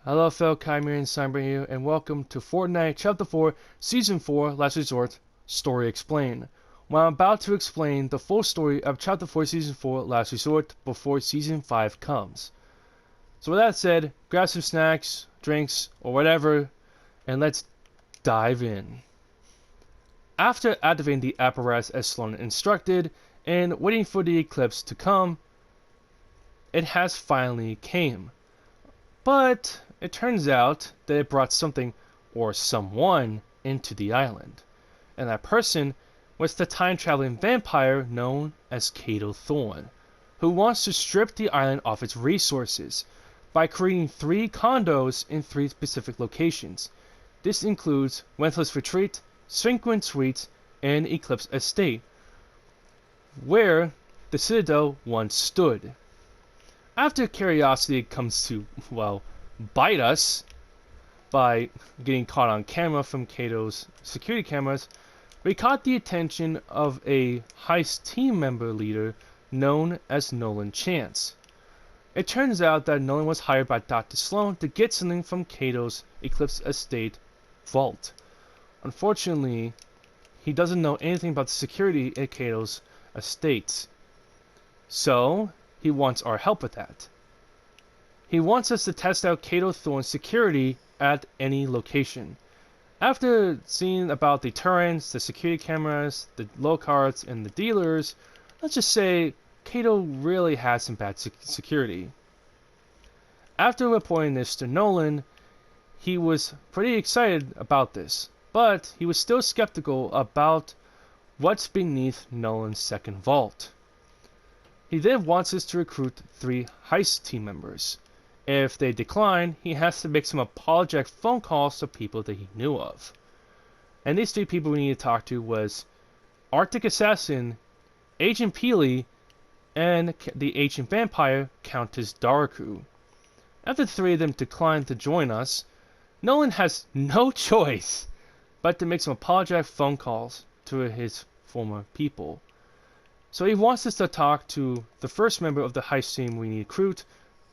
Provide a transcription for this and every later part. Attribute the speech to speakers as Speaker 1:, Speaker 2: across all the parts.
Speaker 1: Hello fellow Chimerian Cyber here, and welcome to Fortnite Chapter 4, Season 4, Last Resort, Story Explained. Well, I'm about to explain the full story of Chapter 4, Season 4, Last Resort before Season 5 comes. So with that said, grab some snacks, drinks, or whatever, and let's dive in. After activating the apparatus as Sloan instructed, and waiting for the eclipse to come, it has finally came. But it turns out that it brought something or someone into the island, and that person was the time-traveling vampire known as Cato Thorn, who wants to strip the island of its resources by creating 3 condos in 3 specific locations. This includes Wenthless Retreat, Sphinx Suites, and Eclipse Estate, where the Citadel once stood. After curiosity comes to, well, bite us by getting caught on camera from Cato's security cameras, we caught the attention of a heist team member leader known as Nolan Chance. It turns out that Nolan was hired by Dr. Sloan to get something from Cato's Eclipse Estate vault. Unfortunately, he doesn't know anything about the security at Cato's estates, so he wants our help with that. He wants us to test out Cato Thorn's security at any location. After seeing about the turrets, the security cameras, the low cards, and the dealers, let's just say Cato really has some bad security. After reporting this to Nolan, he was pretty excited about this, but he was still skeptical about what's beneath Nolan's second vault. He then wants us to recruit 3 heist team members. If they decline, he has to make some apologetic phone calls to people that he knew of. And these 3 people we need to talk to was Arctic Assassin, Agent Peely, and the Ancient Vampire, Countess Daraku. After 3 of them decline to join us, Nolan has no choice but to make some apologetic phone calls to his former people. So he wants us to talk to the first member of the heist team we need to recruit,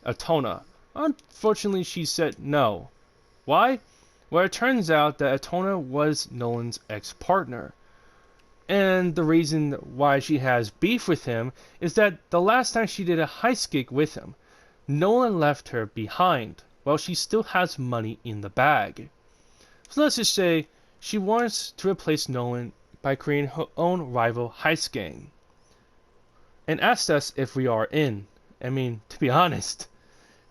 Speaker 1: Atona. Unfortunately, she said no. Why? Well, it turns out that Atona was Nolan's ex-partner. And the reason why she has beef with him is that the last time she did a heist gig with him, Nolan left her behind, while she still has money in the bag. So let's just say she wants to replace Nolan by creating her own rival heist gang, and asked us if we are in. I mean, to be honest,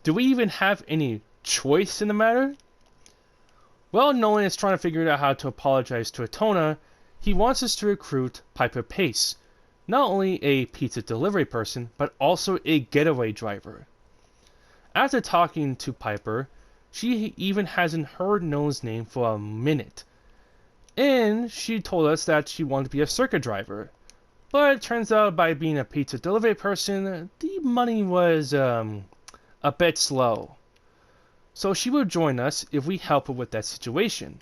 Speaker 1: do we even have any choice in the matter? Well, Nolan is trying to figure out how to apologize to Atona. He wants us to recruit Piper Pace, not only a pizza delivery person, but also a getaway driver. After talking to Piper, she even hasn't heard Nolan's name for a minute, and she told us that she wanted to be a circuit driver. But it turns out by being a pizza delivery person, the money was a bit slow. So she will join us if we help her with that situation.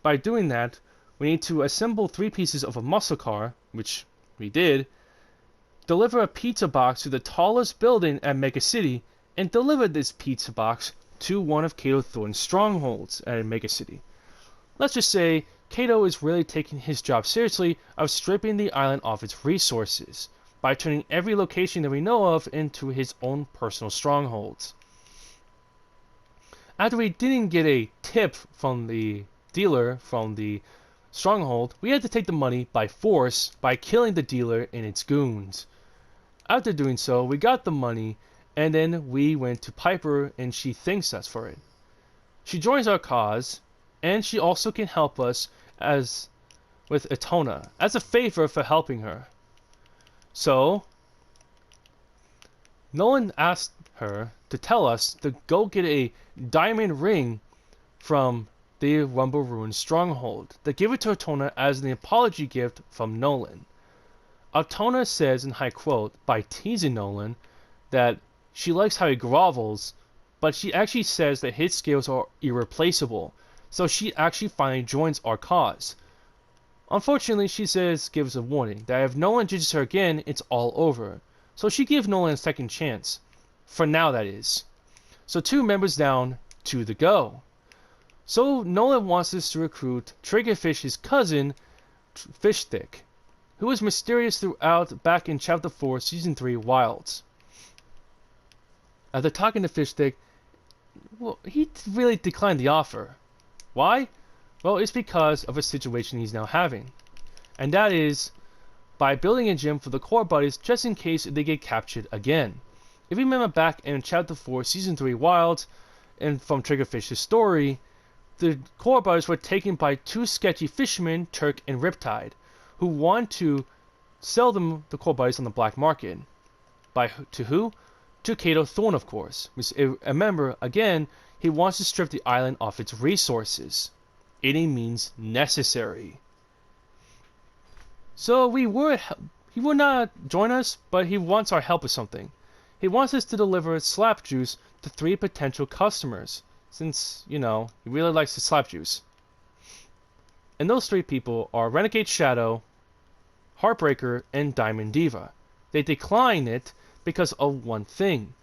Speaker 1: By doing that, we need to assemble 3 pieces of a muscle car, which we did, deliver a pizza box to the tallest building at Mega City, and deliver this pizza box to one of Cato Thorn's strongholds at Mega City. Let's just say Cato is really taking his job seriously of stripping the island of its resources by turning every location that we know of into his own personal strongholds. After we didn't get a tip from the dealer from the stronghold, we had to take the money by force by killing the dealer and its goons. After doing so, we got the money, and then we went to Piper and she thanks us for it. She joins our cause, and she also can help us as with Atona as a favor for helping her. So Nolan asked her to tell us to go get a diamond ring from the Rumble Ruin stronghold, to give it to Atona as an apology gift from Nolan. Atona says, and I quote, by teasing Nolan, that she likes how he grovels, but she actually says that his skills are irreplaceable, so she actually finally joins our cause. Unfortunately, she gives a warning that if Nolan judges her again, it's all over. So she gives Nolan a second chance. For now, that is. So 2 members down, to the go. So Nolan wants us to recruit Triggerfish's cousin, Fishstick, who was mysterious throughout back in Chapter 4, Season 3, Wilds. After talking to Fishstick, well, he really declined the offer. Why? Well, it's because of a situation he's now having. And that is by building a gym for the core buddies just in case they get captured again. If you remember back in Chapter 4, Season 3, Wilds, and from Triggerfish's story, the core buddies were taken by two sketchy fishermen, Turk and Riptide, who want to sell them the core buddies on the black market. To who? To Cato Thorne, of course. Remember, again, he wants to strip the island of its resources. Any means necessary. So he would not join us, but he wants our help with something. He wants us to deliver slap juice to 3 potential customers, since, he really likes the slap juice. And those 3 people are Renegade Shadow, Heartbreaker, and Diamond Diva. They decline it because of one thing.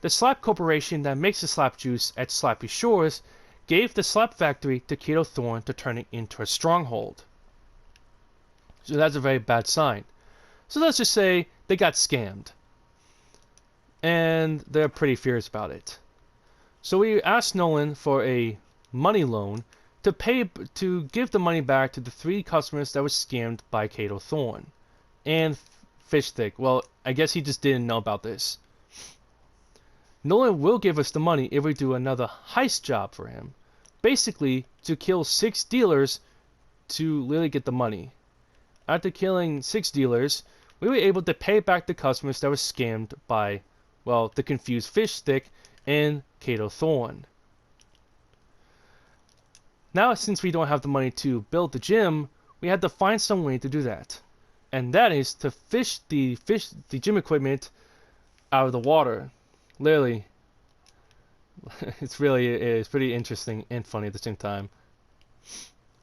Speaker 1: The slap corporation that makes the slap juice at Slappy Shores gave the slap factory to Cato Thorne to turn it into a stronghold. So that's a very bad sign. So let's just say they got scammed. And they're pretty fierce about it. So we asked Nolan for a money loan to give the money back to the 3 customers that were scammed by Cato Thorne. And Fishstick. Well, I guess he just didn't know about this. Nolan will give us the money if we do another heist job for him. Basically, to kill 6 dealers to really get the money. After killing 6 dealers, we were able to pay back the customers that were scammed by, well, the confused Fishstick and Cato Thorne. Now, since we don't have the money to build the gym, we had to find some way to do that. And that is to fish the gym equipment out of the water. Literally. It's pretty interesting and funny at the same time.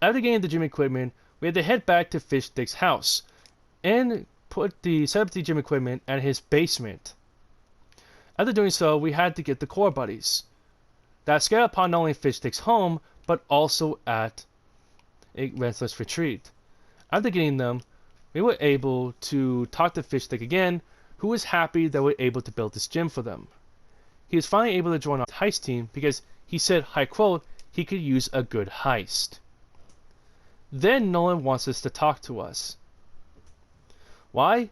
Speaker 1: After getting the gym equipment, we had to head back to Fishstick's house and set up the gym equipment at his basement. After doing so, we had to get the core buddies that scattered upon not only Fishstick's home, but also at a Restless Retreat. After getting them, we were able to talk to Fishstick again, who was happy that we were able to build this gym for them. He was finally able to join our heist team because he said, I quote, he could use a good heist. Then Nolan wants us to talk to us. Why?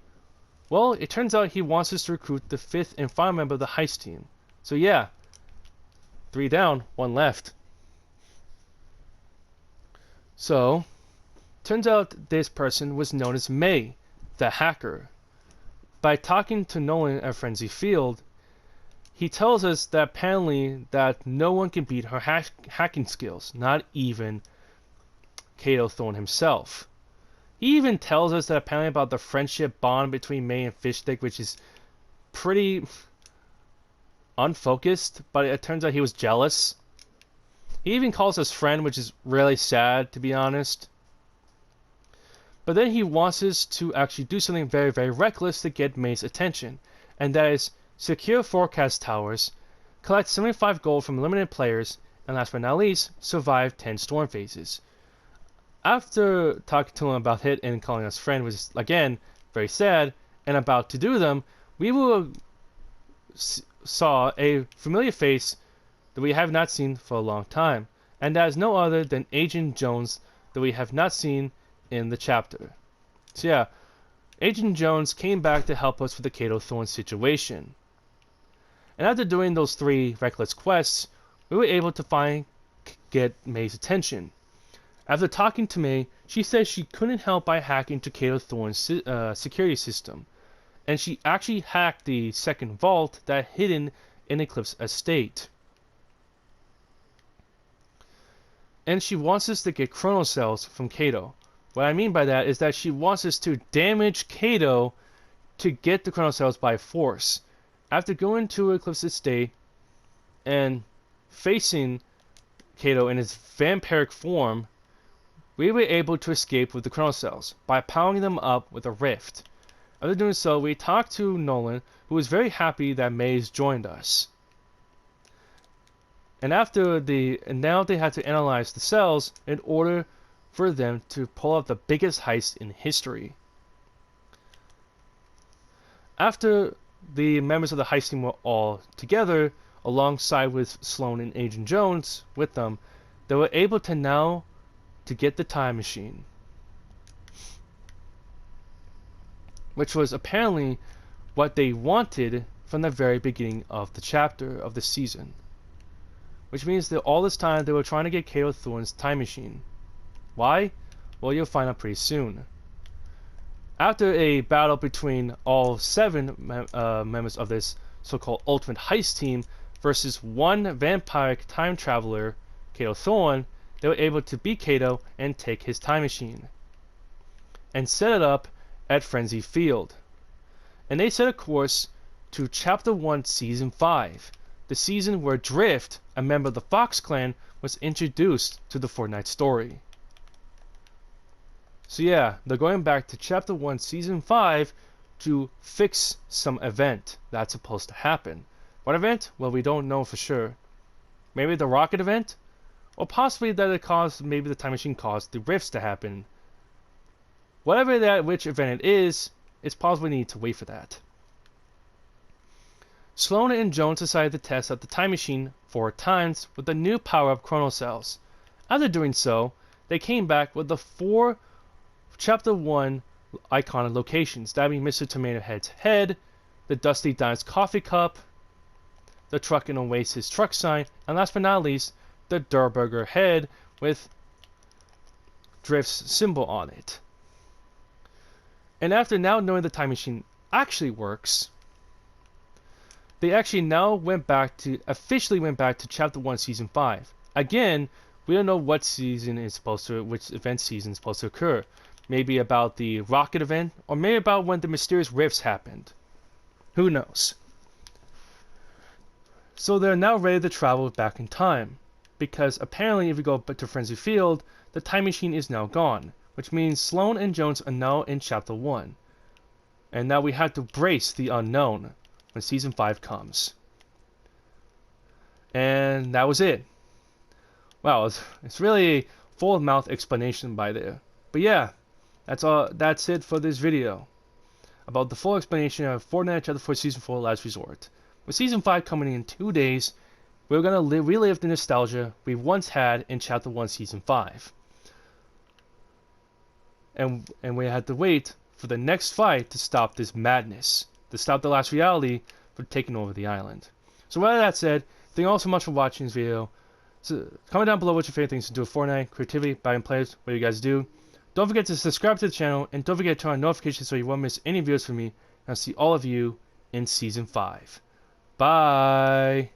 Speaker 1: Well, it turns out he wants us to recruit the 5th and final member of the heist team. So yeah, 3 down, 1 left. So, turns out this person was known as May, the hacker. By talking to Nolan at Frenzy Field, he tells us that apparently that no one can beat her hacking skills, not even Cato Thorne himself. He even tells us that apparently about the friendship bond between May and Fishstick, which is pretty unfocused, but it turns out he was jealous. He even calls us friend, which is really sad, to be honest. But then he wants us to actually do something very, very reckless to get May's attention, and that is secure forecast towers, collect 75 gold from eliminated players, and last but not least, survive 10 storm phases. After talking to him about it and calling us friend, which is, again, very sad, and about to do them, we saw a familiar face that we have not seen for a long time, and that is no other than Agent Jones that we have not seen in the chapter. So yeah, Agent Jones came back to help us with the Cato Thorne situation. And after doing those 3 reckless quests, we were able to get May's attention. After talking to May, she said she couldn't help by hacking to Cato Thorne's security system, and she actually hacked the second vault that hidden in Eclipse Estate. And she wants us to get chrono cells from Cato. What I mean by that is that she wants us to damage Cato to get the chrono cells by force. After going to Eclipse Estate and facing Cato in his vampiric form, we were able to escape with the chrono cells by powering them up with a rift. After doing so, we talked to Nolan, who was very happy that Maze joined us. And now they had to analyze the cells in order for them to pull off the biggest heist in history. After the members of the heist team were all together, alongside with Sloan and Agent Jones with them, they were able to now to get the time machine, which was apparently what they wanted from the very beginning of the chapter of the season. Which means that all this time they were trying to get Kato Thorne's time machine. Why? Well, you'll find out pretty soon. After a battle between all 7 members of this so-called Ultimate Heist team versus one vampiric time traveler, Kato Thorne, they were able to beat Kato and take his time machine and set it up at Frenzy Field. And they set a course to Chapter 1, Season 5, the season where Drift, a member of the Fox clan, was introduced to the Fortnite story. So yeah, they're going back to Chapter 1, Season 5 to fix some event that's supposed to happen. What event? Well, we don't know for sure. Maybe the rocket event? Or possibly that it caused, maybe the time machine caused the rifts to happen. Whatever that which event it is, it's possible we need to wait for that. Sloan and Jones decided to test out the time machine 4 times with the new power-up chrono cells. After doing so, they came back with the 4 Chapter 1 iconic locations. That being Mr. Tomato Head's head, the Dusty Dimes coffee cup, the Truck and Oasis truck sign, and last but not least, the Durburger head with Drift's symbol on it. And after now knowing the time machine actually works, they actually now officially went back to Chapter 1, Season 5. Again, we don't know which event season is supposed to occur. Maybe about the rocket event, or maybe about when the mysterious rifts happened. Who knows? So they're now ready to travel back in time, because apparently if you go to Frenzy Field, the time machine is now gone, which means Sloan and Jones are now in Chapter 1. And now we have to brace the unknown when Season 5 comes. And that was it. Wow, it's really a full-mouth explanation by there. But yeah, that's it for this video about the full explanation of Fortnite Chapter 4 Season 4 Last Resort. With Season 5 coming in 2 days, we're going to relive the nostalgia we once had in Chapter 1 Season 5. And we had to wait for the next fight to stop this madness, to stop the last reality from taking over the island. So with that said, thank you all so much for watching this video. So comment down below what your favorite things to do with Fortnite, creativity, buying players, what you guys do. Don't forget to subscribe to the channel, and don't forget to turn on notifications so you won't miss any videos from me. And I'll see all of you in Season 5. Bye!